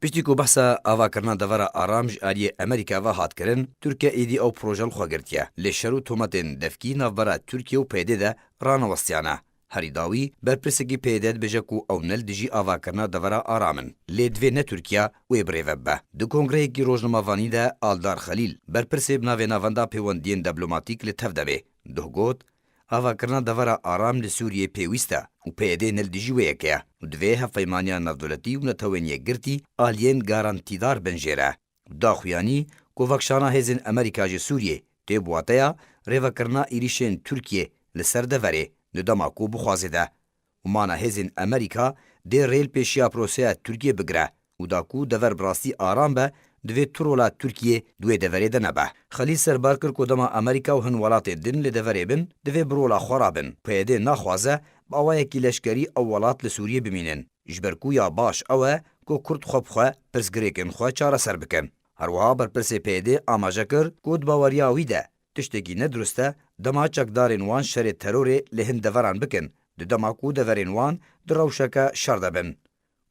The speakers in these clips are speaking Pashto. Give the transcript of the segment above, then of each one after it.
پشتی کو بحثا آواکرنا دورا آرام ج آلی امریکا و هات کرن ترکیه ایدی او پروژل خو گرتیه لشرو تومتن دفکی نوبرا ترکیه و پیده ده رانوستیانه هری داوی برپرسگی پیداد بجکو او نل دجی آواکرنا دورا آرامن لیدوی نه ترکیه و بریوبه دو کنگره کی روزنامه‌وانی ده آلدار خلیل برپرسی بناوی ناوندا پیوندین دیپلماتیک لتف دبی ده گوت آواکرنا دورا آرام لسوریه پیوسته و پیده نل دجی ویکه و دوی هفیمانیا نافدولتی و نتوینیه گرتی آلین گارانتیدار بنجیره داخویانی کوفاکشانا هزین امریکا جی سوریه تی بواتیا ریوکرنا ایریشن ترکیه لسر دوره ندما کو بخوازده و مانا هزین امریکا دی ریل پیشیا پروسیا ترکیه بگره و دا کو دور براستی آرام به دوی ترولا ترکیه دوی دوره ده نبه خلیل سربار کر کدما امریکا و هن ولات دن لدوره بن دوی برولا خورابن پیده نخوازه با اوه کی لشکری او ولات لسوریه بمینن جبرکو یا باش اوه کو کرد خوب خواه پرسگریکن خواه چاره سر بکن هروها بر پرس پیده آماجه کر کود باوریاوی ده تشتگی ندرسته دما چکدارین وان شر ترور لهن دوران بکن دما کو دورین وان دروشکه شرده بن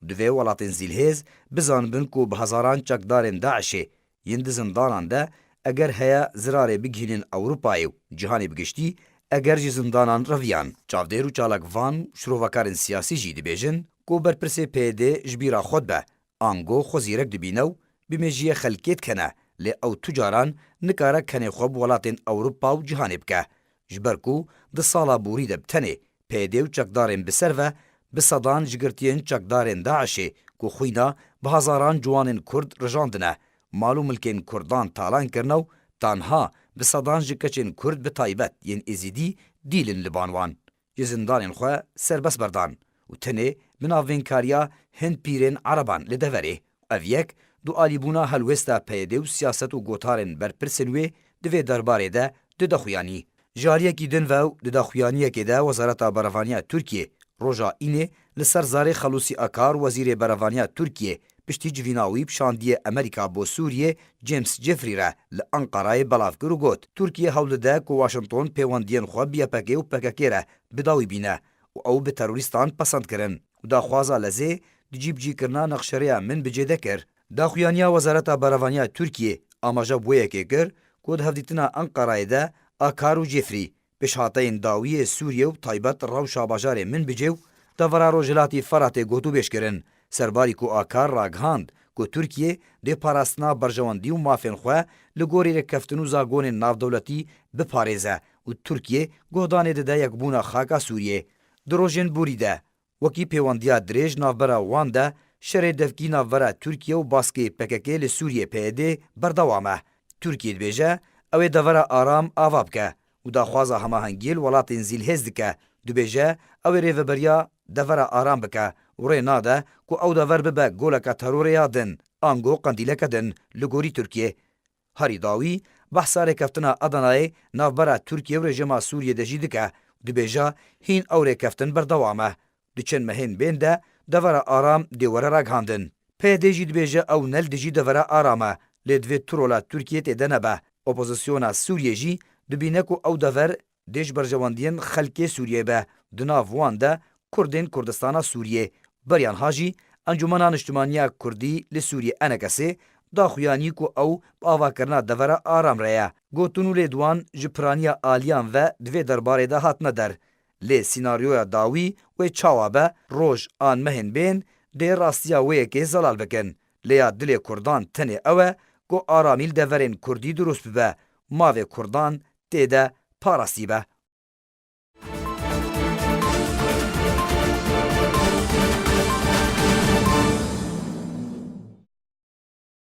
دوی ولاتین زیلهز بزان بن کو به هزاران چکدارین داعشه یند زندانان ده اگر هیا زراره بگهینن اوروپای جهانی بگشتی اگر جی زندانان رویان چاودیر و چالک وان شروعکارن سیاسی جی دبیجن کو برپرس پیده جبیرا خود به آنگو خوزیرک دبینو بمجیه خلکیت کنه لی او تجاران نکاره کنه خوب ولاتین اوروپا و جهانی بکه جبرکو ده سالا بوری ده بتنه پیده و چکدارن بسر و بصدان جگرتین چکدارن داعشه کو خوینا به هزاران جوانن کرد رجاندنه مالو ملکین کردان تالان کرنو تانها بصدان جکچین کرد به تایبت ین ازیدی دیلن لبانوان جزندانن خواه سربس بردان و تنه بناوین کاریا هند پیرین عربان لدوره اویک دو آلیبونا هلوستا پیده و سیاست و گوتارن برپرسنوی دوی درباره ده دخویانی جاریه کی دن و دخویانیه که ده وزارت براوانیا ترکیه روژا اینه لسر زار خلوصی اکار وزیر براوانیا ترکیه پشتی جویناوی بشاندی امریکا بو سوریه جیمز جفری را لانقرای بلاف کرو گوت ترکیه حول ده که واشنطن پیواندین خواه بیا پکه و پکه را بداوی بینه و او به تروریستان پسند کرن و دا خوازا لزه دجیب جی کرنا نقشره من بجیده کر داخویانیا وزارت براوانیا ترکیه آماجا بویه که کر کود هفدیتنا انقرای ده آکار و جفری پشهاتین داوی سوریه و تایبت روشا باجار من بجیو دورا روجلاتی فرات گوتو بیش کرن سرباری کو آکار راگهاند کو ترکیه ده پاراستنا برجواندی و مافین خواه لگوری رکفتنو زاگون ناف دولتی بپاريزه و ترکیه گودانه ده یک بونا خاکا سوریه دروژن بوری ده وکی پیواندیا دریج نافبرا وان ده شر دفکی نافبرا ترکیه و باسکی پککه لسوریه پیده بردوامه ترکیه دبیجه اوی دورا آرام آواب که و دا خوازا هماهنگیل ولاتین زیل هزدکه دبیجه اوی ریوبریا دورا آرام بکه و ری ناده که او دور ببه گولکا ترور یادن آنگو قندیلکه دن لگوری ترکیه هری داوی بحثا رکفتنا ادنای نافبرا ترکیه و رژیما سوریه دجی دکه دبیجه هین او رکفتن بردوامه دچن مهین بینده دورا آرام دیوره راگهاندن پیده جی دبیجه او نل دجی دورا آرامه لدوی ترولا ترکیه تیدنه به اپوزیسیونا سوریه جی دبینه که او دور دیش برجواندین خلک سوریه به دناف وان ده کردین کردستان سوریه بریان هاجی انجمنان اجتماعی کردی لسوریه انکسه داخویانی که او باوا کرنا دورا آرام ریا گوتونو لیدوان جپرانیا آلیان و دوی درباره ده هات ندر لی سیناریویا داوی و چاوابه روش آن مهن بین ده راستیا وی که زلال بکن لیا دل کردان تنه اوه که آرامیل دورین کردی درست ببه ماوی کردان تیده پاراستی به